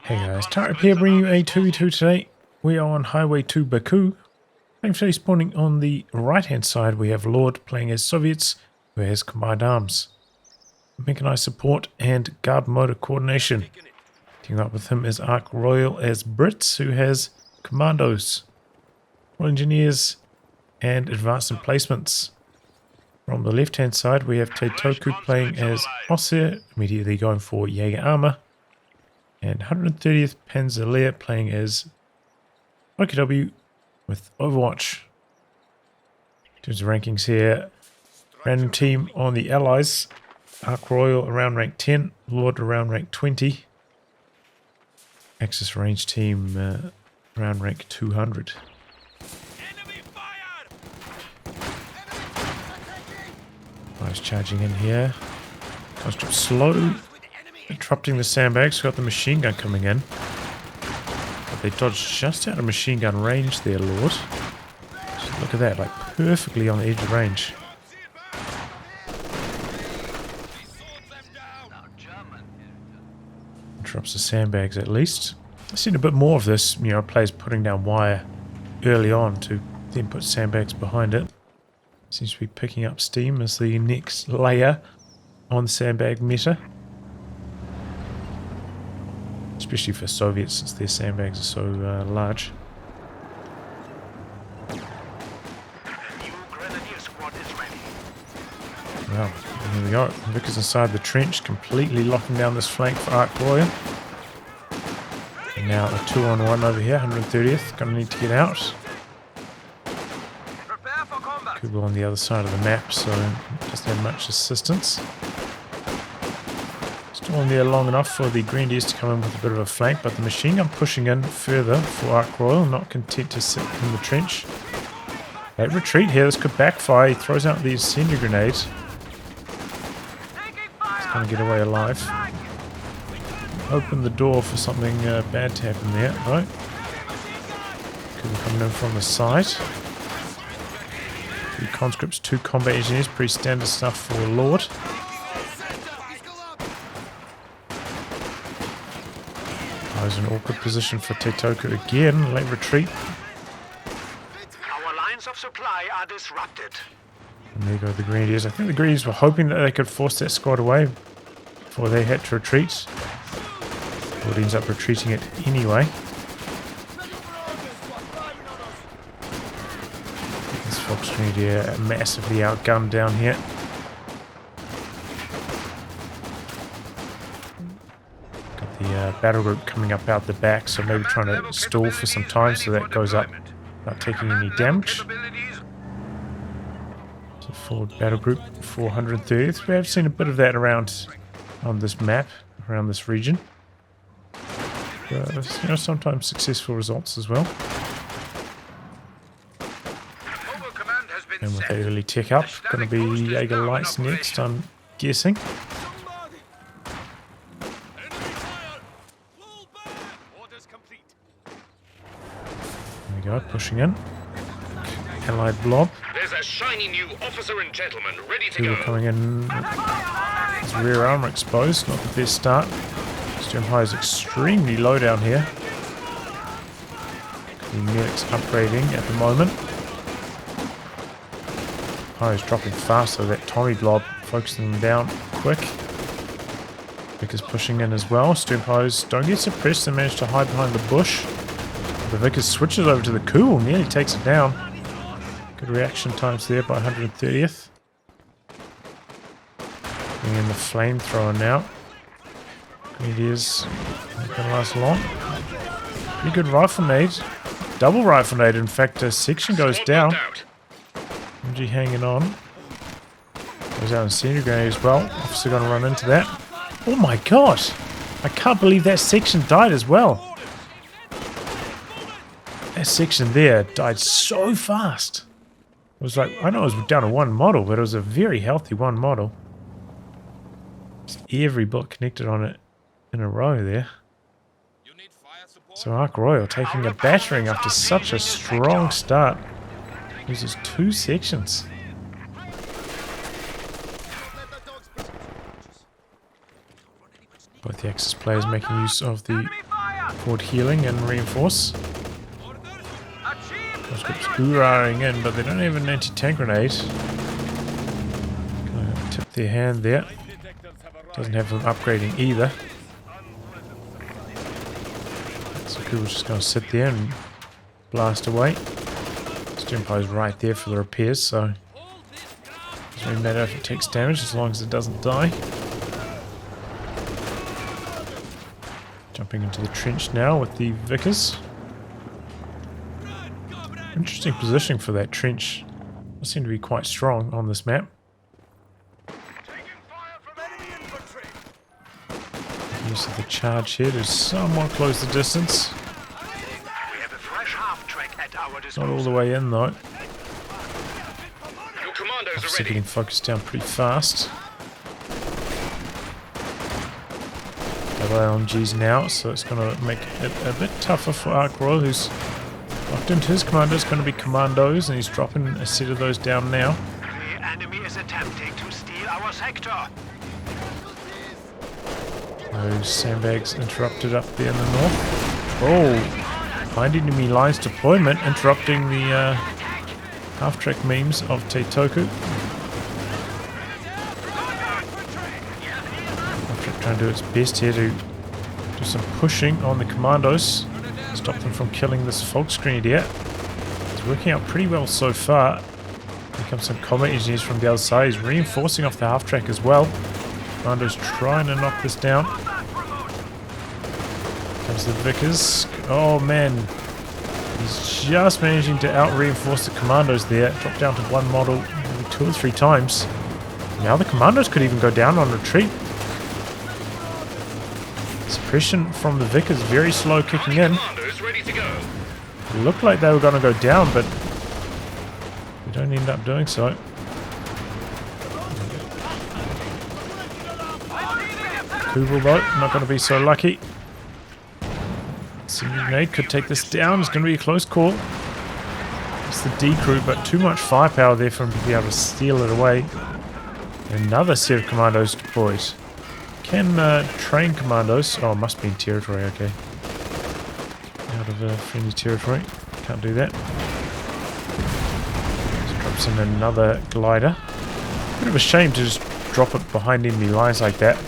Hey guys, Tarek here bringing you a 2v2 today. We are on highway to Baku. Thankfully spawning on the right hand side we have Lord playing as Soviets who has combined arms. Mechanized support and guard motor coordination. Teaming up with him is Arc Royal as Brits who has Commandos, Royal Engineers and advanced emplacements. From the left hand side we have Teitoku playing as Ostheer, immediately going for Jaeger Armour. And 130th Panzer playing as COH2 with Overwatch. In terms of rankings here, random team on the Allies. Arc Royal around rank 10, Lord around rank 20. Axis range team around rank 200. Nice charging in here. Conscript slow. Interrupting the sandbags, got the machine gun coming in. But they dodged just out of machine gun range there, Lord. Just look at that, like perfectly on the edge of range. Interrupts the sandbags at least. I've seen a bit more of this, players putting down wire early on to then put sandbags behind it. Seems to be picking up steam as the next layer on sandbag meta. Especially for Soviets, since their sandbags are so large. Well, here we go. Vic is inside the trench, completely locking down this flank for Arc Royal. And now a 2-on-1 over here, 130th. Gonna need to get out. Kubo on the other side of the map, so doesn't have much assistance. Still on there long enough for the Grenadiers to come in with a bit of a flank, but the machine gun pushing in further for Arc Royal, not content to sit in the trench. That retreat here, this could backfire. He throws out the incendiary grenades. He's going to get away alive. Open the door for something bad to happen there, though. Could be coming in from the side. 3 conscripts, 2 combat engineers, pretty standard stuff for Lord. There's an awkward position for Teitoku again. Late retreat. Our lines of supply are disrupted. And there go the Grenadiers. I think the Grenadiers were hoping that they could force that squad away before they had to retreat. But ends up retreating it anyway. This Fox Grenadier massively outgunned down here. Battle group coming up out the back, so maybe trying to stall for some time so that goes up without taking any damage. So forward battle group 430th. We have seen a bit of that around on this map, around this region. Sometimes successful results as well. And with that early tech up, going to be Jaeger Lights next, I'm guessing. Go, pushing in. Allied blob. There's a shiny new officer and gentleman ready to Two go. coming in. His rear armor exposed. Not the best start. Sturm High is extremely low down here. The medic's upgrading at the moment. High is dropping fast, so that Tommy blob focusing them down quick. Vic is pushing in as well. Sturm Highs don't get suppressed and manage to hide behind the bush. The Vickers switches over to the Cool, nearly takes it down. Good reaction times there by 130th. Bringing in the flamethrower now. Grenadiers not going to last long. Pretty good rifle nade. Double rifle nade, in fact, a section goes down. MG hanging on. Goes out in incendiary grenade as well. Officer going to run into that. Oh my god! I can't believe that section died as well. That section there died so fast. It was like, I know it was down to 1 model, but it was a very healthy 1 model. Just every bullet connected on it in a row there. So Arc Royal taking a battering after such a strong start. Loses 2 sections. Both the Axis players making use of the Forward healing and reinforce. Conscripts hoorahing in, but they don't have an anti-tank grenade. Gonna tip their hand there. Doesn't have them upgrading either. So Kugel's just gonna sit there and blast away. Empire's right there for the repairs, so doesn't really matter if it takes damage as long as it doesn't die. Jumping into the trench now with the Vickers. Interesting positioning for that trench. Does seem to be quite strong on this map. Use of the charge here to somewhat close the distance. Not all the way in though. Obviously getting focused down pretty fast. Double LMGs now, so it's going to make it a bit tougher for Armour, who's locked into his Commandos. Going to be Commandos, and he's dropping a set of those down now. The enemy is attempting to steal our sector. Those sandbags interrupted up there in the north. Oh! Behind enemy lines deployment, interrupting the half-track memes of Teitoku. Half-track trying to do its best here to do some pushing on the Commandos. Stop them from killing this Volksgrenadier. It's working out pretty well so far. Here comes some combat engineers from the other side. He's reinforcing off the half-track as well. Commandos trying to knock this down. Comes the Vickers. Oh man, he's just managing to out-reinforce the Commandos there. Drop down to one model maybe 2 or 3 times. Now the Commandos could even go down on retreat. Suppression from the Vickers very slow kicking in. It looked like they were going to go down, but they don't end up doing so. Kugel though, not going to be so lucky. Single grenade could take this down. It's going to be a close call. It's the D crew, but too much firepower there for him to be able to steal it away. Another set of Commandos deployed. Can train Commandos. Oh, must be in territory, okay. Out of friendly territory. Can't do that. Just drops in another glider. Bit of a shame to just drop it behind enemy lines like that,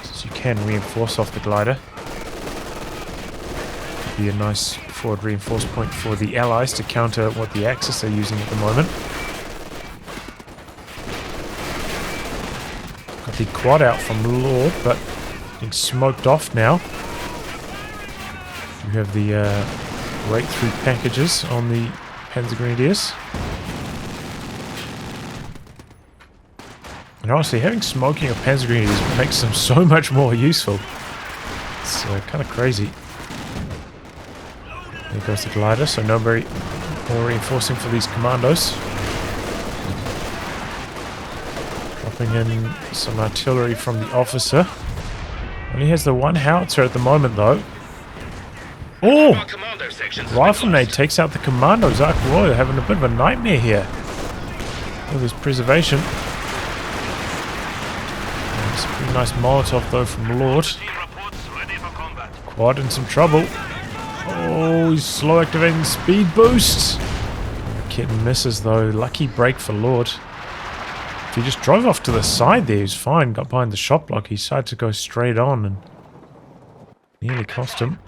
since you can reinforce off the glider. Be a nice forward reinforce point for the Allies to counter what the Axis are using at the moment. Got the quad out from Lord, but being smoked off now. You have the breakthrough packages on the Panzer Grenadiers. And honestly, having smoking of Panzer Grenadiers makes them so much more useful. It's kind of crazy. There goes the glider, so no more reinforcing for these Commandos. Dropping in some artillery from the officer. Only has the one howitzer at the moment though. Oh! Rifle nade takes out the Commandos. Armour, they're having a bit of a nightmare here. Oh, there's preservation. It's a pretty nice Molotov though from Lord. Quad in some trouble. Oh, he's slow activating speed boost. Kit misses though. Lucky break for Lord. If he just drove off to the side there, he's fine. Got behind the shot block. He decided to go straight on and nearly cost him.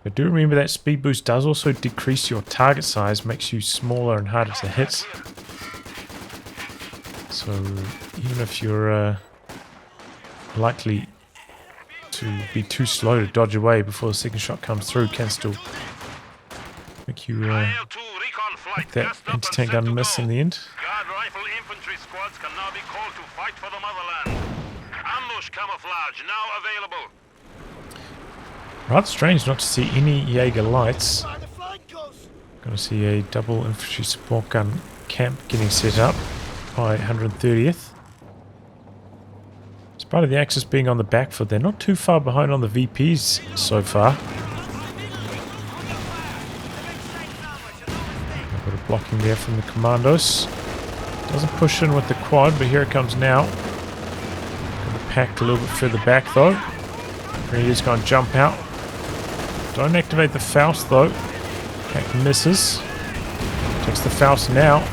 But do remember that speed boost does also decrease your target size, makes you smaller and harder to hit. So even if you're likely to be too slow to dodge away before the second shot comes through, can still make you make that anti-tank gun miss in the end. Guard rifle infantry squads can now be called to fight for the motherland. Ambush camouflage now available. Rather strange not to see any Jaeger lights. Going to see a double infantry support gun camp getting set up by 130th. Despite of the Axis being on the back foot, they're not too far behind on the VPs so far. A bit of blocking there from the Commandos. Doesn't push in with the quad, but here it comes now. Got it packed a little bit further back though. Grenadier's going to jump out. Don't activate the Faust though. Attack misses. Takes the Faust now.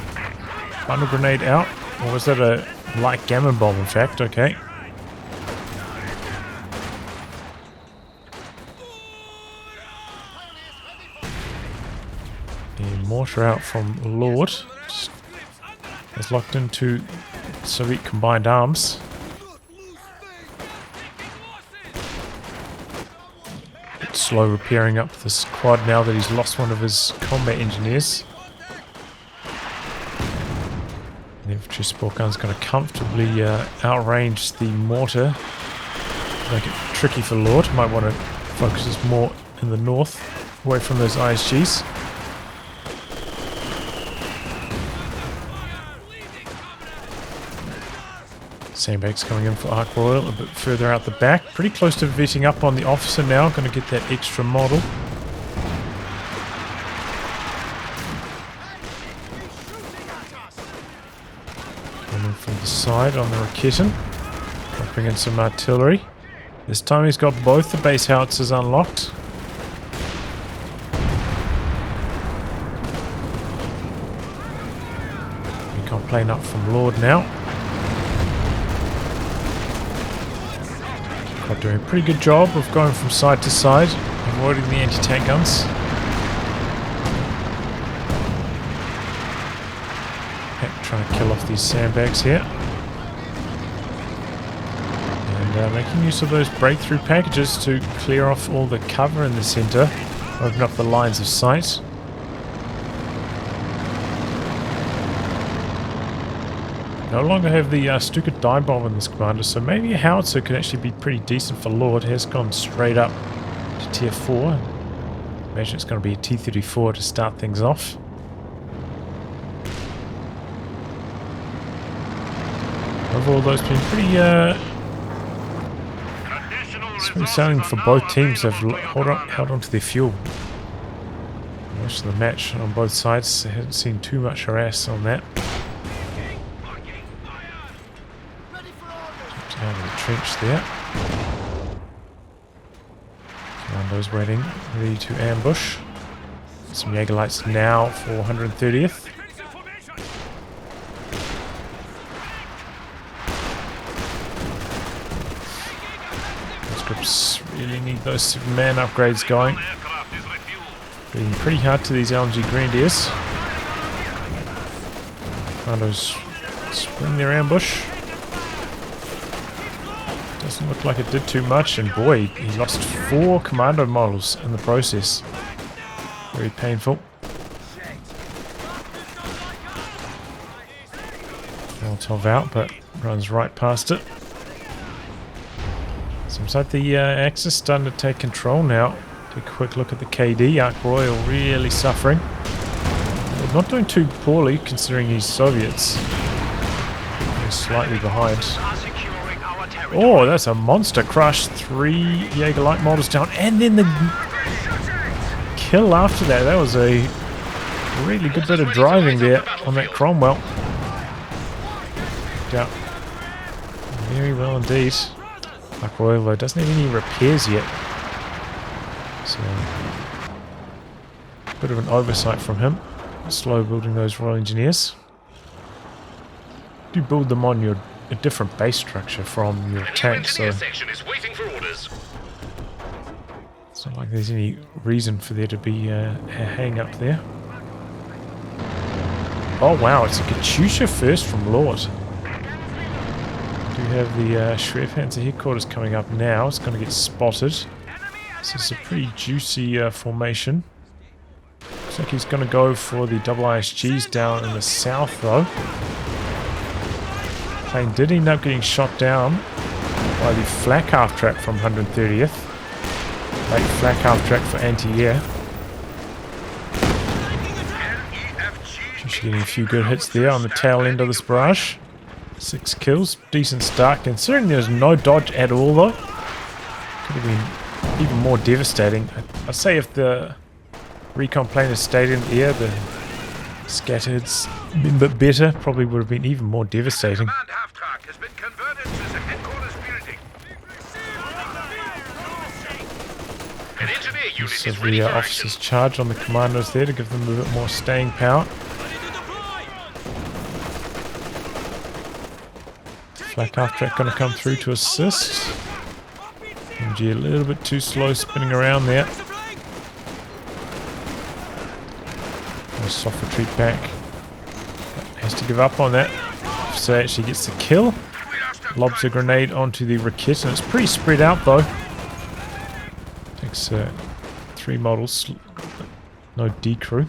Bundle grenade out. Or was that a light gamma bomb in fact? Okay. The mortar out from Lord. Is locked into Soviet combined arms. Bit slow repairing up this quad now that he's lost one of his combat engineers. The infantry support gun's going to comfortably outrange the mortar. Make it tricky for Lord. Might want to focus us more in the north, away from those ISGs. Sandbags coming in for Arc Royal a bit further out the back. Pretty close to vetting up on the officer now. Going to get that extra model. Coming from the side on the Raketin. Dropping in some artillery. This time he's got both the base howitzers unlocked. Recon plane up from Lord now. Doing a pretty good job of going from side to side, avoiding the anti-tank guns. Trying to kill off these sandbags here. And making use of those breakthrough packages to clear off all the cover in the center, open up the lines of sight. No longer have the Stuka dive bomb in this commander, so maybe a howitzer could actually be pretty decent for Lord. Has gone straight up to tier 4. Imagine it's going to be a T-34 to start things off. Overall, those been pretty smooth sailing for both teams. Have held on to their fuel. Most of the match on both sides, I haven't seen too much harass on that. Out of the trench there. Commandos waiting, ready to ambush. Some Jaeger lights now for 130th. Conscripts really need those Superman upgrades going. Being pretty hard to these LMG Grenadiers. Commandos spring their ambush. Doesn't look like it did too much, and boy, he lost 4 commando models in the process. Very painful. Molotov out, but runs right past it. Seems like the Axis starting to take control now. Take a quick look at the KD. Arc Royal really suffering. They're not doing too poorly considering he's Soviets. They're slightly behind. Oh, that's a monster crush. 3 Jaeger light models down, and then the kill after that. That was a really good bit of driving there on that Cromwell. Yeah, very well indeed. Arc Royal though doesn't have any repairs yet, so a bit of an oversight from him. Slow building those Royal Engineers. Do build them on a different base structure from your tank, so it's not like there's any reason for there to be a hang up there. Oh wow, it's a Katyusha first from Lord. We do have the Schwerpanzer headquarters coming up now. It's going to get spotted. So it's a pretty juicy formation. Looks like he's going to go for the double ISGs down in the south though. Plane did end up getting shot down by the flak half track from 130th. Late flak half track for anti-air. Just getting a few good hits there on the tail end of this barrage. 6 kills, decent start considering there's no dodge at all though. Could have been even more devastating. I'd say if the recon plane had stayed in the air, the scattered's been a bit better, probably would have been even more devastating. engineer unit Use is of ready the for action. officer's charge on the commandos there to give them a bit more staying power. Flak half track going to come through to assist. MG a little bit too slow spinning around there. A soft retreat back. Has to give up on that. So actually gets the kill. Lobs a grenade onto the Rakit, and it's pretty spread out though. Takes 3 models, no D crew.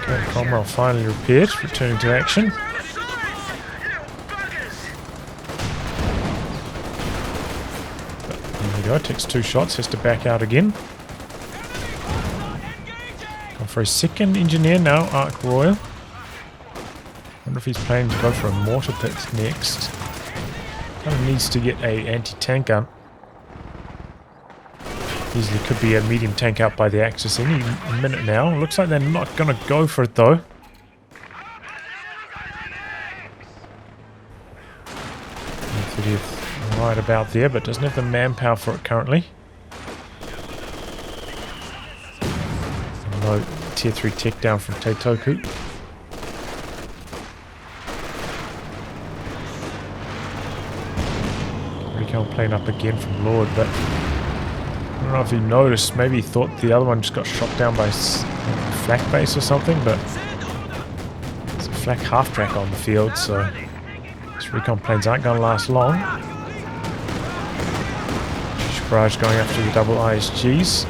Okay, Cromwell finally repaired, returning to action. There we go, takes 2 shots, has to back out again. Gone for a second engineer now, Arc Royal. Wonder if he's planning to go for a mortar pit next. Kind of needs to get a anti-tank gun. Easily could be a medium tank out by the Axis any minute now. Looks like they're not going to go for it though. 30th right about there, but doesn't have the manpower for it currently. No tier 3 tech down from Teitoku. Recon plane up again from Lord, but I don't know if he noticed, maybe he thought the other one just got shot down by flak base or something, but it's a flak half track on the field, so these recon planes aren't going to last long. Barrage going after the double ISGs.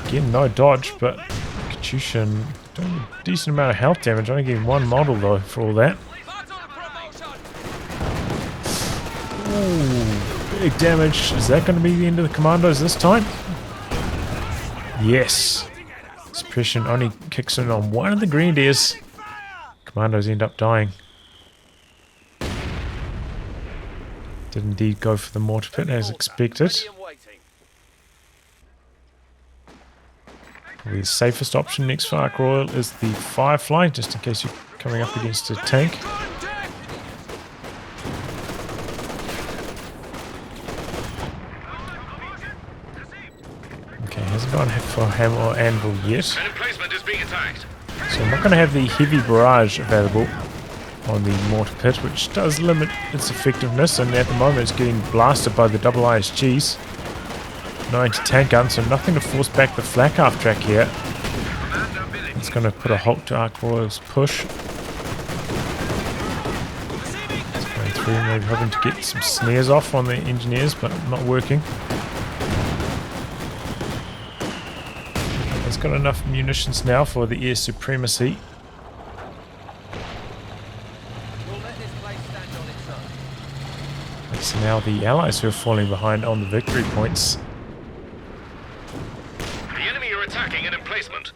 Again, no dodge, but Katushin doing a decent amount of health damage, only getting 1 model though for all that. Ooh, big damage. Is that going to be the end of the commandos this time? Yes. Suppression only kicks in on one of the grenadiers. Commandos end up dying. Did indeed go for the mortar pit as expected. Probably the safest option next for Ark Royal is the Firefly, just in case you're coming up against a tank. Okay, hasn't gone for hammer or anvil yet. An emplacement is being attacked. So I'm not going to have the heavy barrage available on the mortar pit, which does limit its effectiveness, and at the moment it's getting blasted by the double ISGs. No anti-tank gun, so nothing to force back the flak half track here. It's going to put a halt to Ark Royal's push. It's going through, maybe hoping to get some snares off on the engineers, but not working. It's got enough munitions now for the air supremacy. It's now the allies who are falling behind on the victory points. The enemy are attacking an emplacement.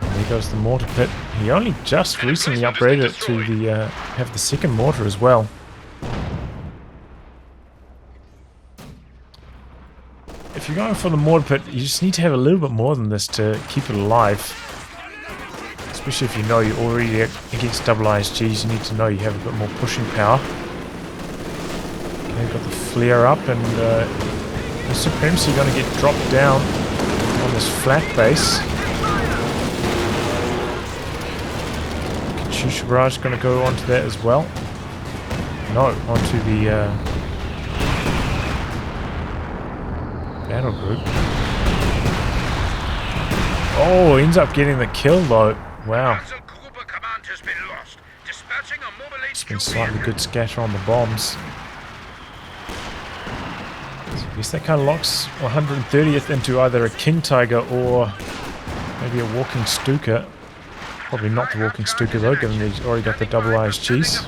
There goes the mortar pit. He only just recently upgraded it to the have the second mortar as well. If you're going for the mortar pit, you just need to have a little bit more than this to keep it alive. Especially if you know you're already against double ISGs, you need to know you have a bit more pushing power. Okay, got the flare up, and the supremacy going to get dropped down on this flak base. Katusha barrage going to go onto that as well. No, onto the battle group. Oh, ends up getting the kill though. Wow. It's been slightly good scatter on the bombs. So I guess that kind of locks 130th into either a King Tiger or maybe a Walking Stuka. Probably not the Walking Stuka though, given he's already got the double ISGs.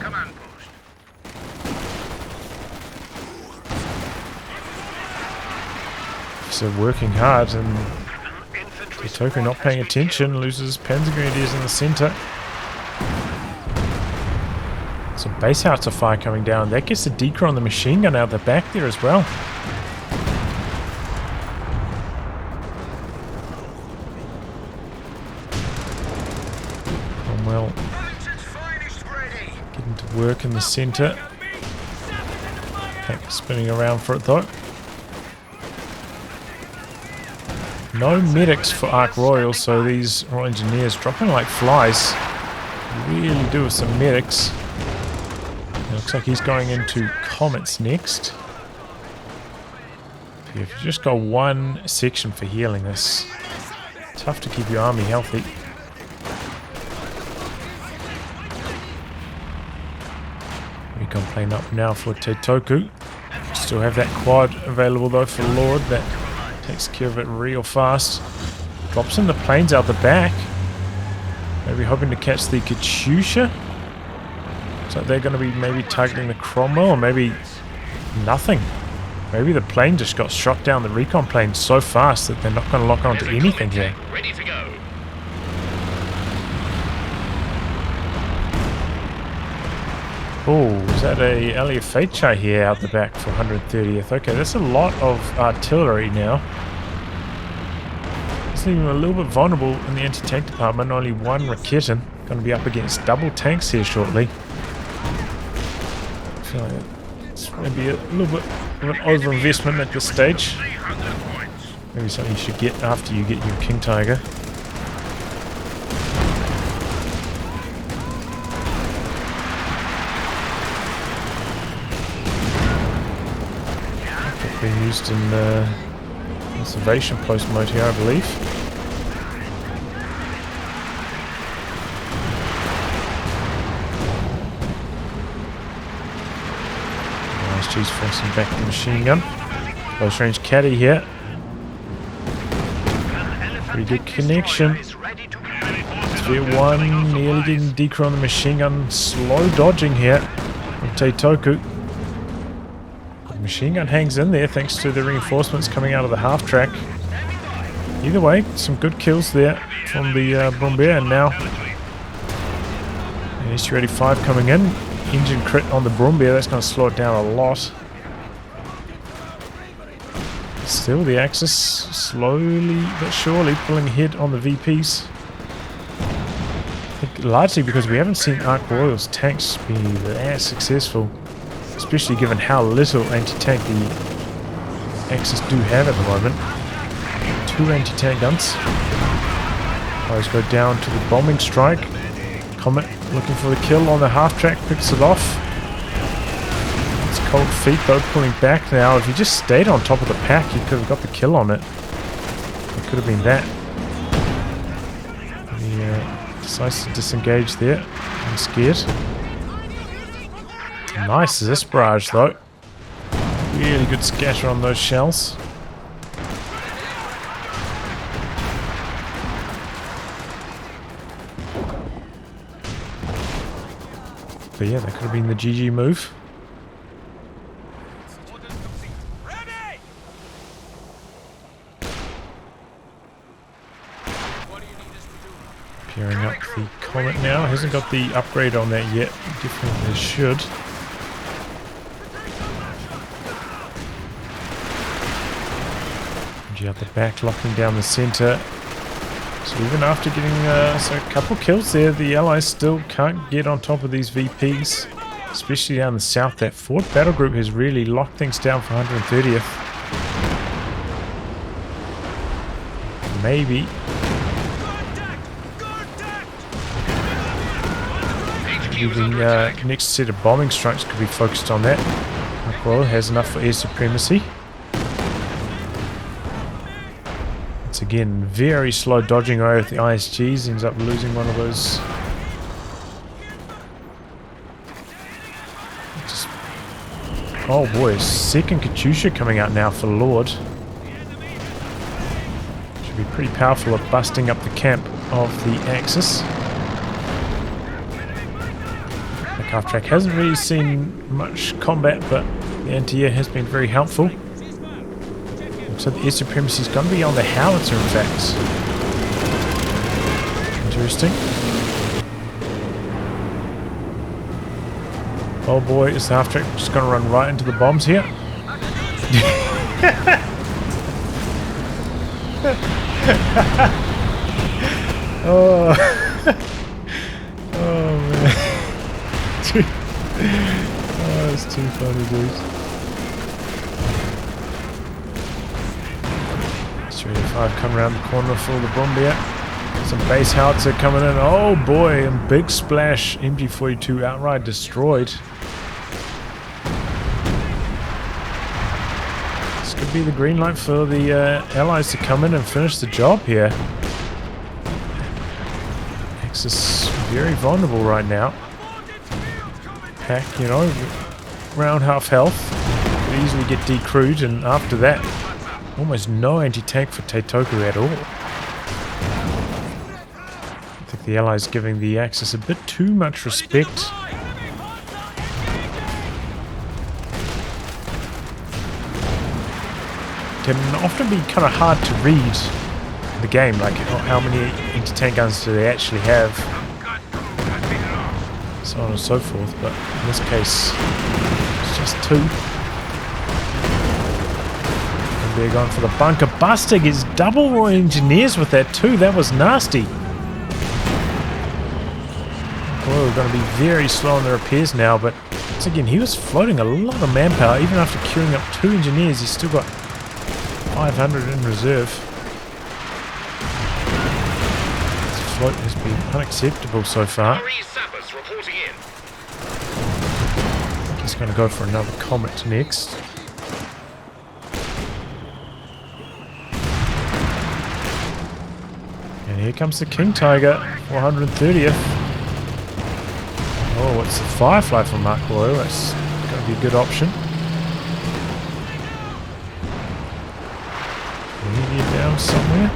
So working hard, and Teitoku not paying attention, loses Panzer Grenadiers in the centre. Some base howitzer fire coming down. That gets the decoy on the machine gun out the back there as well. well. Getting to work in the centre. Tank spinning around for it though. No medics for Ark Royal, so these Royal Engineers dropping like flies. Really do with some medics. It looks like he's going into Comets next. If you just got one section for healing, it's tough to keep your army healthy. Recon plane up now for Teitoku. Still have that quad available though for Lord. That takes care of it real fast. Drops in the planes out the back. Maybe hoping to catch the Katyusha. Looks like they're going to be maybe targeting the Cromwell, or maybe nothing. Maybe the plane just got shot down, the recon plane, so fast that they're not going to lock onto anything here. Ready to go. Oh, is that a LFHI here out the back for 130th? Okay, that's a lot of artillery now. It's leaving them a little bit vulnerable in the anti-tank department. Only one Raketin. Going to be up against double tanks here shortly. I feel like it's maybe a little bit of an over-investment at this stage. Maybe something you should get after you get your King Tiger. Being used in observation post mode here, I believe. ISG's forcing back the machine gun. Close range caddy here. Pretty good connection. Sphere 1 nearly getting decro on the machine gun. Slow dodging here from Teitoku. Machine gun hangs in there thanks to the reinforcements coming out of the half track. Either way, some good kills there from the Brombeer, and now an SU-85 coming in. Engine crit on the Brombeer, that's going to slow it down a lot. Still the Axis slowly but surely pulling ahead on the VPs. I think largely because we haven't seen Ark Royal's tanks be that successful. Especially given how little anti-tank the Axis do have at the moment. 2 anti-tank guns. Always go down to the bombing strike. Comet looking for the kill on the half track, picks it off. It's cold feet though, pulling back now. If he just stayed on top of the pack, he could have got the kill on it. It could have been that. He decides to disengage there. I'm scared. Nice is this barrage though. Really good scatter on those shells. But yeah, that could have been the GG move. Pairing up the Comet now. Hasn't got the upgrade on that yet. Definitely should. Out the back, locking down the centre. So even after getting a couple kills there, the Allies still can't get on top of these VPs, especially down the south. That 4th battle group has really locked things down for 130th. Maybe. The next set of bombing strikes could be focused on that. Ark Royal has enough for air supremacy. Again, very slow dodging away with the ISGs, ends up losing one of those. Oh boy, second Katyusha coming out now for Lord. Should be pretty powerful at busting up the camp of the Axis. The half track hasn't really seen much combat, but the anti-air has been very helpful. So the air supremacy is going to be on the howitzer, in fact. Interesting. Oh boy, is the half track just going to run right into the bombs here? Oh, it's too funny, dude. 385 come around the corner for the Bombier. Some base howitzer coming in. Oh boy, and big splash. MG42 outright destroyed. This could be the green light for the Allies to come in and finish the job here. Axis very vulnerable right now. Pack, you know, round half health. Could easily get decrewed, and after that, almost no anti-tank for Teitoku at all. I think the Allies giving the Axis a bit too much respect. Can often be kind of hard to read the game, like how many anti-tank guns do they actually have, so on and so forth, but in this case it's just 2. And they're going for the bunker buster. Gets double Roy Engineers with that too. That was nasty. Oh, we're going to be very slow on the repairs now, but once again he was floating a lot of manpower. Even after queuing up 2 engineers, he's still got 500 in reserve. Float has been unacceptable so far. He's going to go for another Comet next. And here comes the King Tiger, 430th. Oh, it's the Firefly from Mark Royal. That's going to be a good option. Maybe down somewhere.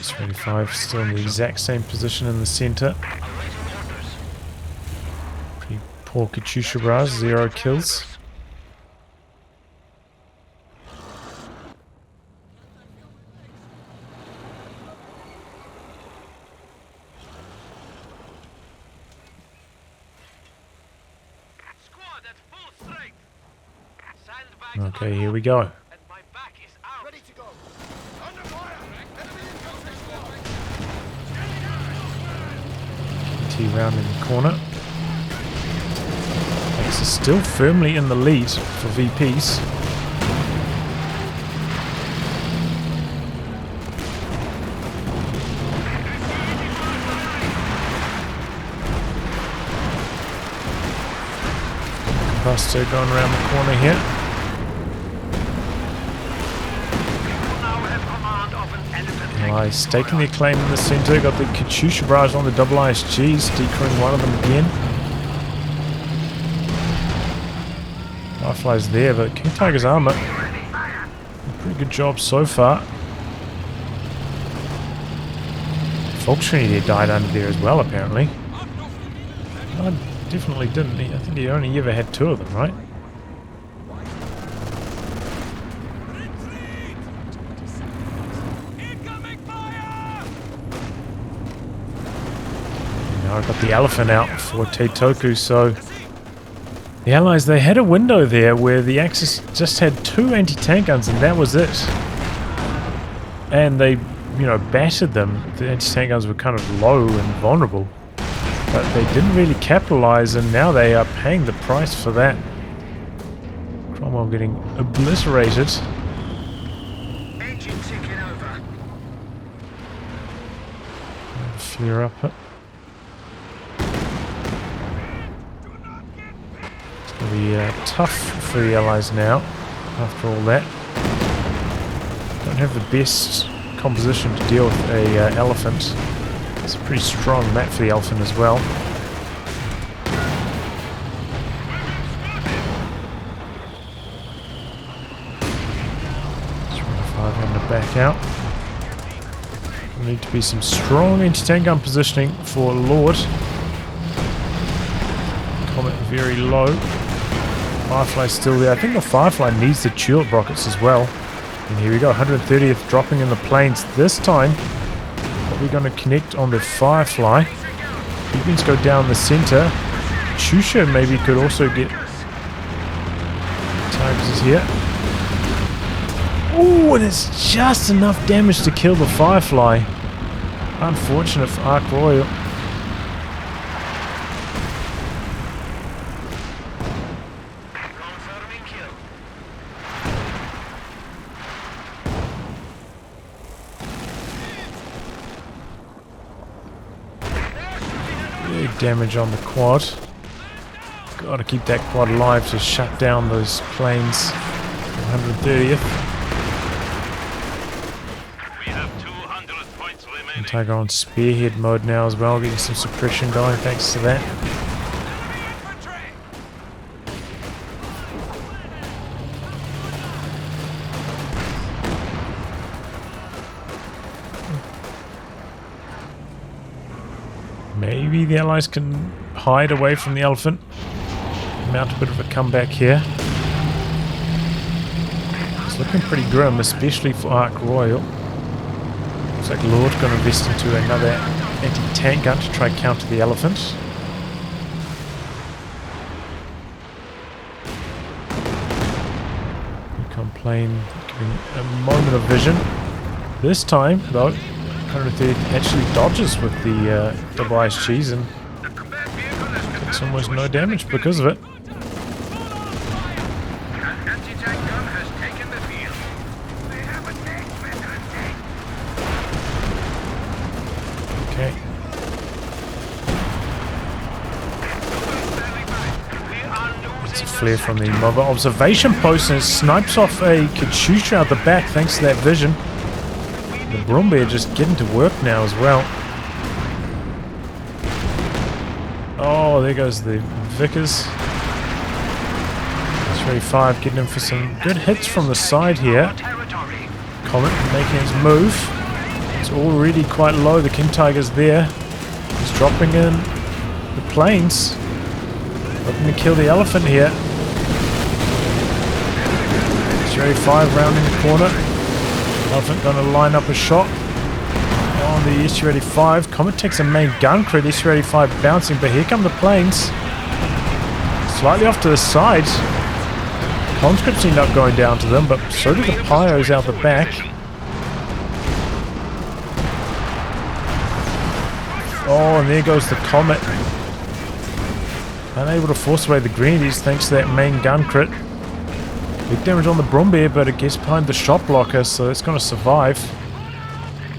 S25 still in the exact same position in the center. Pretty poor Katyusha Bras, 0 kills. Okay, here we go. T round in the corner. Axis is still firmly in the lead for VPs. Buster going around the corner here. Allies taking their claim in the center. Got the Katyusha barrage on the double ISGs, decrewing one of them again. Firefly's there, but King Tiger's armor, pretty good job so far. Volkswagen there died under there as well, apparently. No, definitely didn't. I think he only ever had 2 of them, right? I've got the elephant out for Teitoku, so the Allies, they had a window there where the Axis just had 2 anti-tank guns and that was it. And they, you know, battered them. The anti-tank guns were kind of low and vulnerable, but they didn't really capitalize, and now they are paying the price for that. Cromwell getting obliterated. Engine ticking over. Flare up it. It'll be tough for the Allies now, after all that. Don't have the best composition to deal with a elephant. It's a pretty strong map for the elephant as well. Having to back out. There need to be some strong anti-tank gun positioning for Lord. Comet very low. Firefly's still there. I think the Firefly needs the tulip rockets as well. And here we go, 130th dropping in the planes this time. Probably going to connect on the Firefly. Beacons go down the center. Katyusha maybe could also get Tigers is here. Oh, and it's just enough damage to kill the Firefly. Unfortunate for Ark Royal. Confirming kill. Big damage on the quad. Gotta keep that quad alive to shut down those planes. 130th. We have 200 points remaining. Tiger on spearhead mode now as well, getting some suppression going thanks to that. Maybe the Allies can hide away from the elephant. Mount a bit of a comeback here. It's looking pretty grim, especially for Ark Royal. Looks like Lord going to invest into another anti-tank gun to try and counter the elephant. Recon plane giving a moment of vision. This time, though, 130 actually dodges with the double ISGs and takes almost no damage because of it. Okay. It's a flare from the mobile observation post and it snipes off a Katyusha out the back thanks to that vision. The Brumbear just getting to work now as well. Oh, there goes the Vickers. 35 getting him for some good hits from the side here. Comet making his move. It's already quite low. The King Tiger's there. He's dropping in the planes. Looking to kill the elephant here. 35 rounding the corner. Elephant going to line up a shot on the SU-85. Comet takes a main gun crit. SU-85 bouncing, but here come the planes. Slightly off to the side. Conscripts end up going down to them, but so do the Pyos out the back. Oh, and there goes the Comet. Unable to force away the Grenadiers thanks to that main gun crit. Big damage on the Brumbear, but it gets behind the shot blocker, so it's going to survive.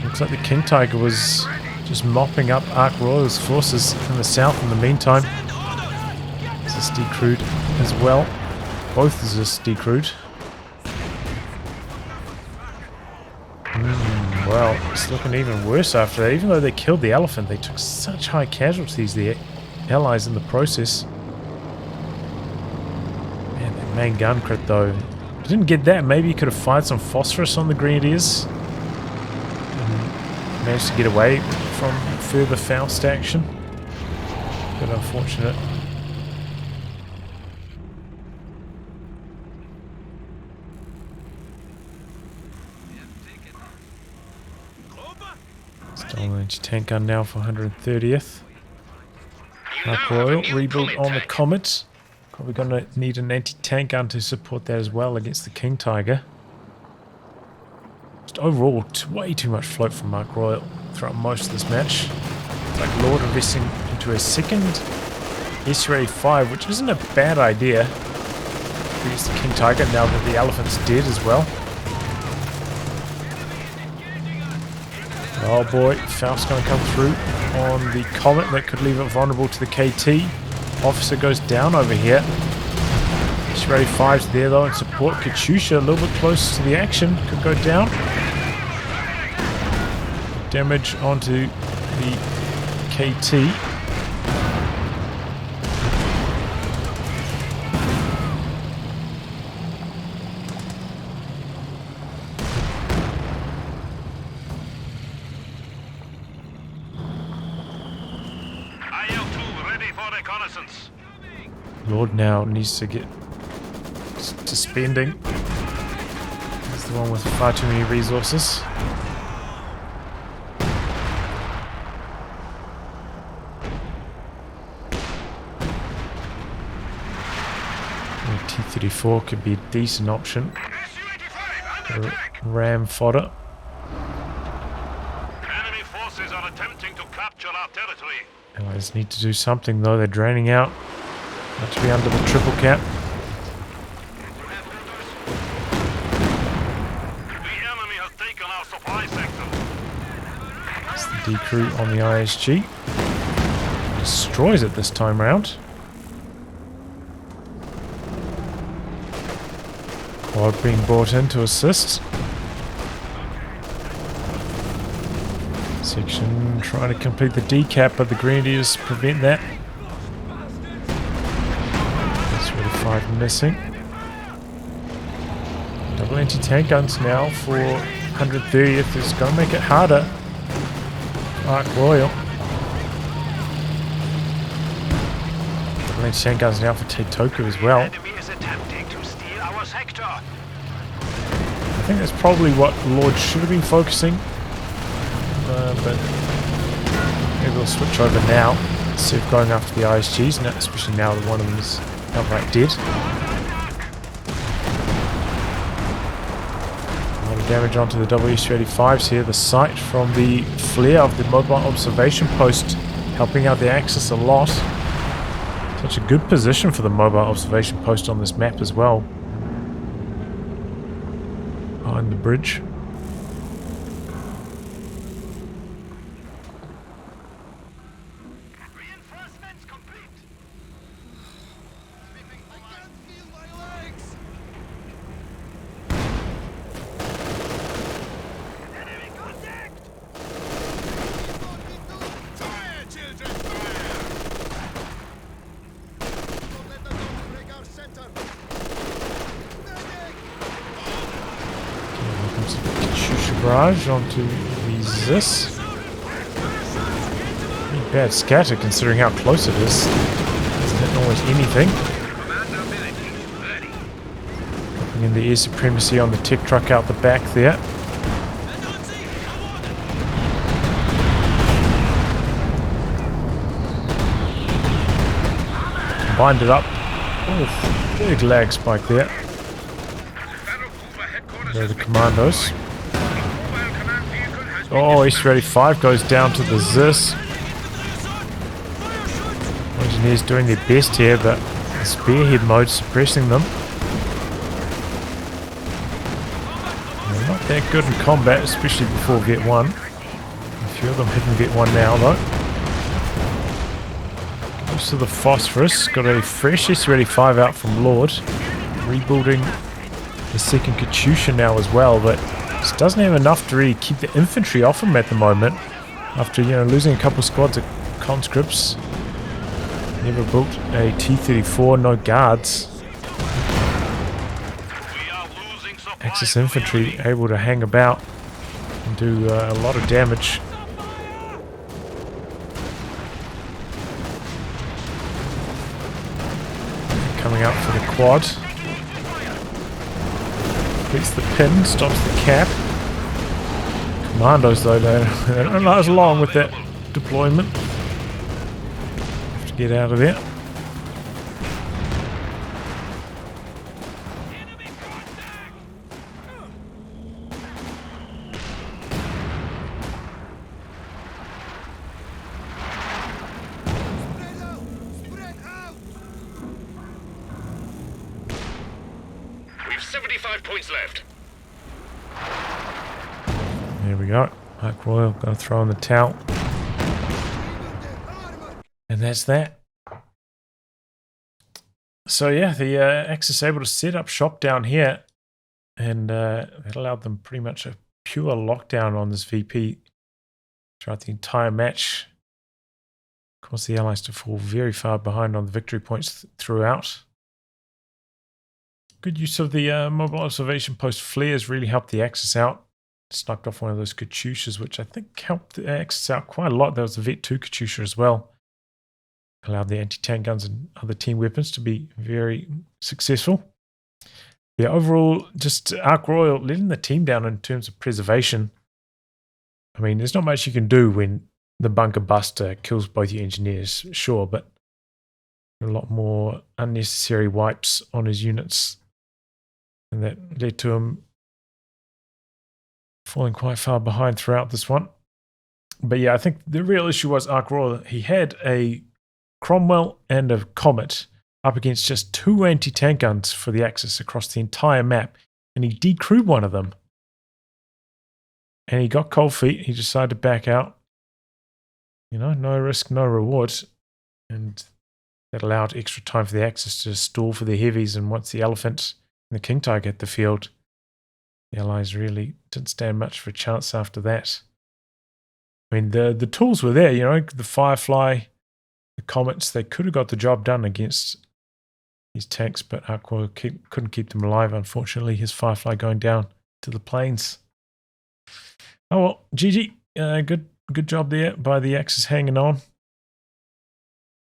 Looks like the King Tiger was just mopping up Ark Royal's forces in the south in the meantime. It's a decrewed as well. Both is just decrewed. Well, it's looking even worse after that. Even though they killed the elephant, they took such high casualties, the Allies, in the process. Main gun crit though. Didn't get that. Maybe he could have fired some phosphorus on the Grenadiers and managed to get away from further Faust action. But unfortunate. Stolen anti-tank gun now for 130th. Ark Royal rebuild on the Comets. Probably going to need an anti-tank gun to support that as well against the King Tiger. Just overall, way too much float from Ark Royal throughout most of this match. It's like Lord investing into a second SU-85, which isn't a bad idea against the King Tiger now that the elephant's dead as well. Oh boy, Faust's going to come through on the Comet. That could leave it vulnerable to the KT. Officer goes down over here. SU-85's there though in support. Katyusha a little bit close to the action. Could go down. Damage onto the KT. Lord now needs to get to spending. He's the one with far too many resources. T-34 could be a decent option. Ram fodder. Enemy forces are attempting to capture our territory. Allies need to do something though, they're draining out. Not to be under the triple cap. The enemy has taken our supply sector. It's the D crew on the ISG. Destroys it this time round. Quad being brought in to assist. Section trying to complete the decap, but the Grenadiers prevent that. That's really 5 missing. Double anti-tank guns now for 130th is going to make it harder. Ark Royal. Double anti-tank guns now for Teitoku as well. I think that's probably what Lord should have been focusing. But maybe we'll switch over now instead of going after the ISGs, especially now that one of them is outright dead. A lot of damage onto the WS-285s here. The sight from the flare of the mobile observation post helping out the Axis a lot. Such a good position for the mobile observation post on this map as well. Behind the bridge. Reinforcements complete. I can't feel my legs. Enemy contact. Fire, children, fire. Don't let the dogs break our center. Katyusha barrage onto the Zis. Pretty bad scatter considering how close it is. Isn't it always anything? Dropping in the air supremacy on the tech truck out the back there. Bind it up. Oh, big lag spike there. There are the Commandos. Oh, S-285 goes down to the Zis. Engineers doing their best here, but the spearhead mode suppressing them. They're not that good in combat, especially before Vet 1. A few of them hitting Vet 1 now, though. Goes to the Phosphorus. Got a fresh S-285 out from Lord. Rebuilding the second Katyusha now as well, but just doesn't have enough to really keep the infantry off him at the moment. After, losing a couple squads of conscripts. Never built a T-34, no guards. Axis infantry able to hang about and do a lot of damage. Coming out for the quad. Beats the pin, stops the cap. Commandos though, they don't last long with that deployment. Have to get out of there. We've 75 points left. There we go. Ark Royal gonna throw in the towel. And that's that. So yeah, the Axis able to set up shop down here, and that allowed them pretty much a pure lockdown on this VP throughout the entire match. Caused the Allies to fall very far behind on the victory points throughout. Good use of the mobile observation post flares really helped the Axis out. Snuck off one of those Katyushas, which I think helped the Axis out quite a lot. There was the Vet 2 Katyusha as well. Allowed the anti-tank guns and other team weapons to be very successful. Yeah, overall, just Ark Royal letting the team down in terms of preservation. I mean, there's not much you can do when the bunker buster kills both your engineers, sure, but a lot more unnecessary wipes on his units. And that led to him falling quite far behind throughout this one. But yeah, I think the real issue was Armour. He had a Cromwell and a Comet up against just 2 anti-tank guns for the Axis across the entire map, and he decrewed one of them. And he got cold feet. He decided to back out. You know, no risk, no reward. And that allowed extra time for the Axis to stall for the heavies. And once the Elephant and the King Tiger hit the field, the Allies really didn't stand much of a chance after that. I mean, the tools were there, you know, the Firefly, the Comets, they could have got the job done against these tanks, but Armour couldn't keep them alive, unfortunately. His Firefly going down to the plains. Oh well, GG. Good job there by the Axis hanging on.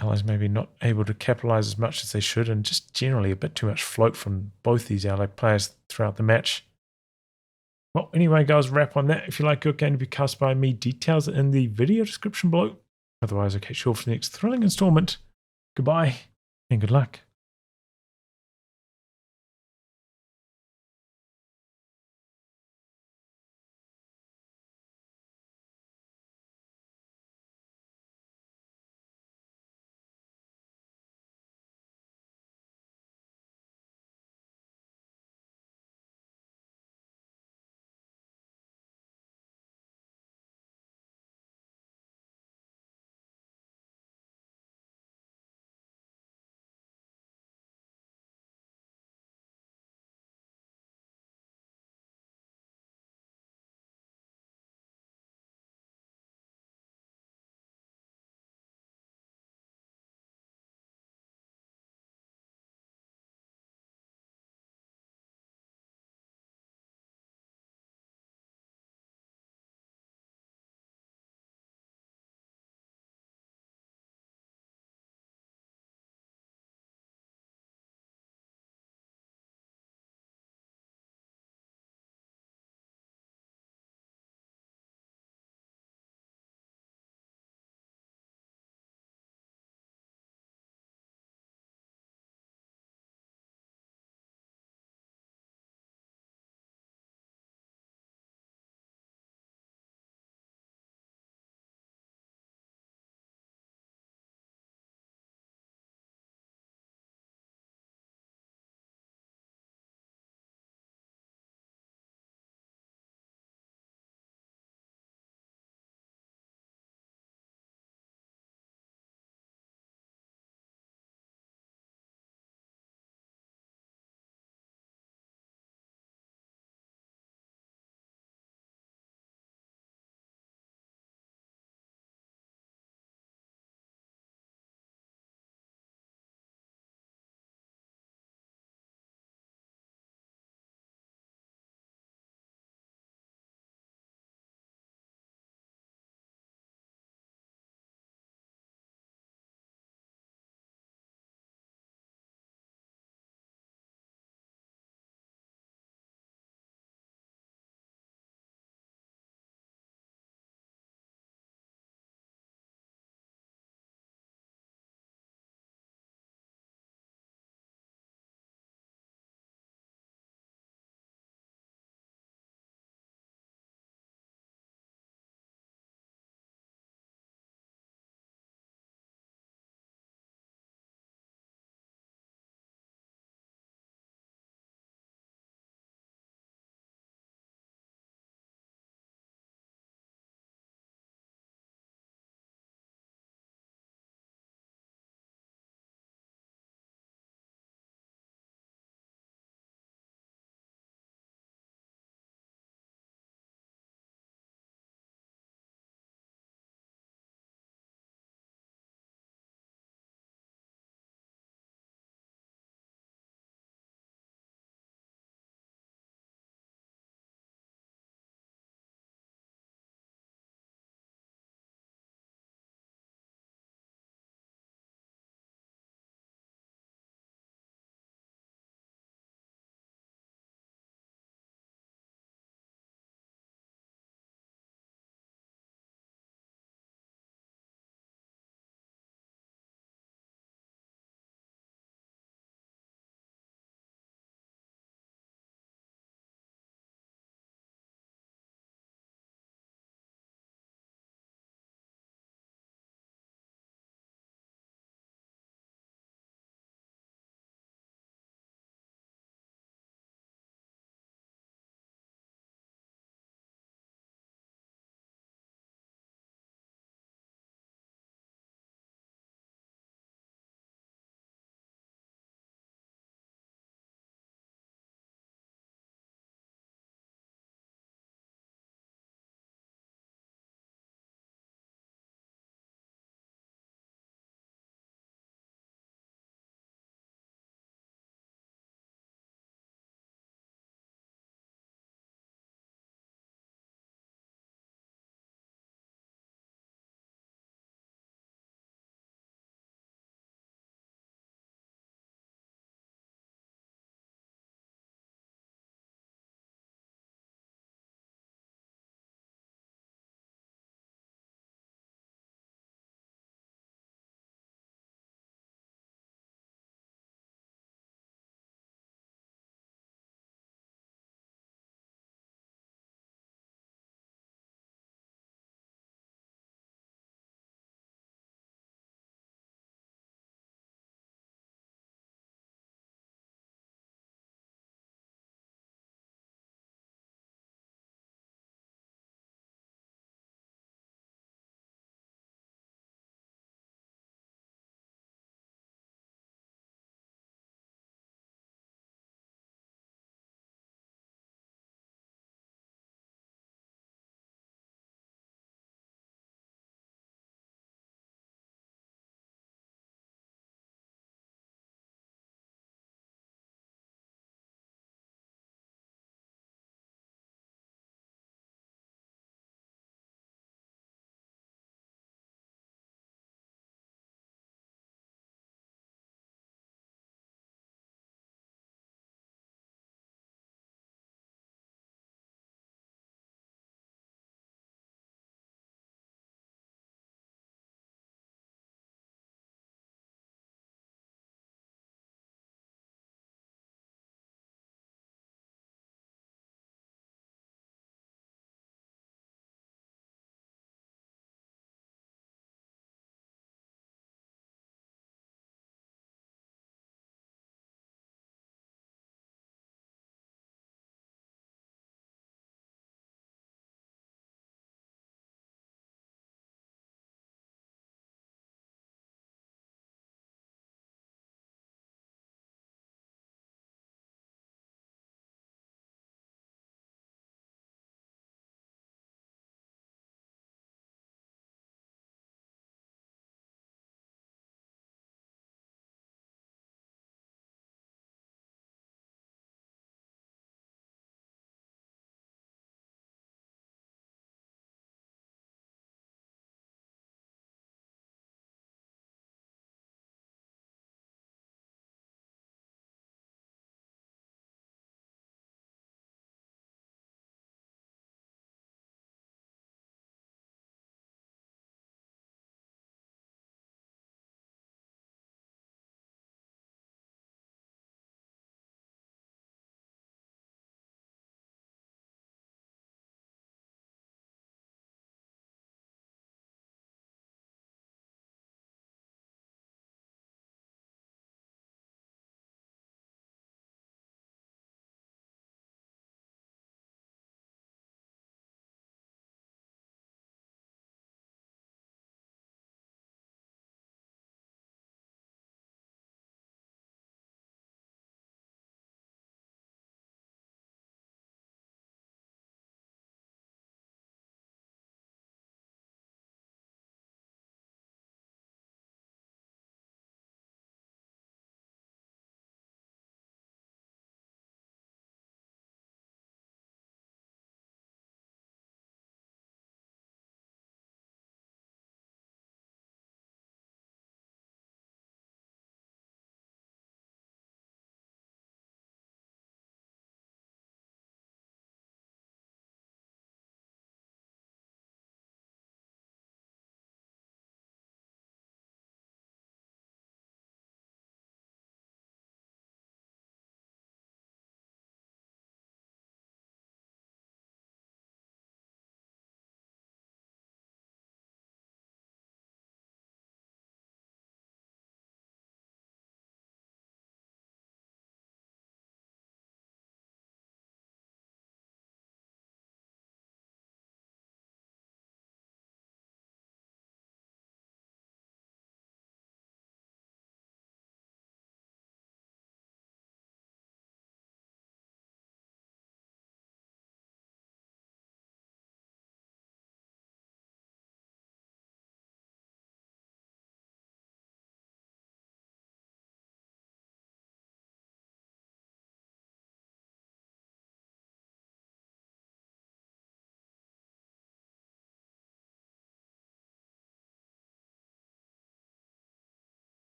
Allies maybe not able to capitalize as much as they should, and just generally a bit too much float from both these Allied players throughout the match. Well, anyway, guys, wrap on that. If you like your game to be cast by me, details are in the video description below. Otherwise, I'll catch you all for the next thrilling installment. Goodbye, and good luck.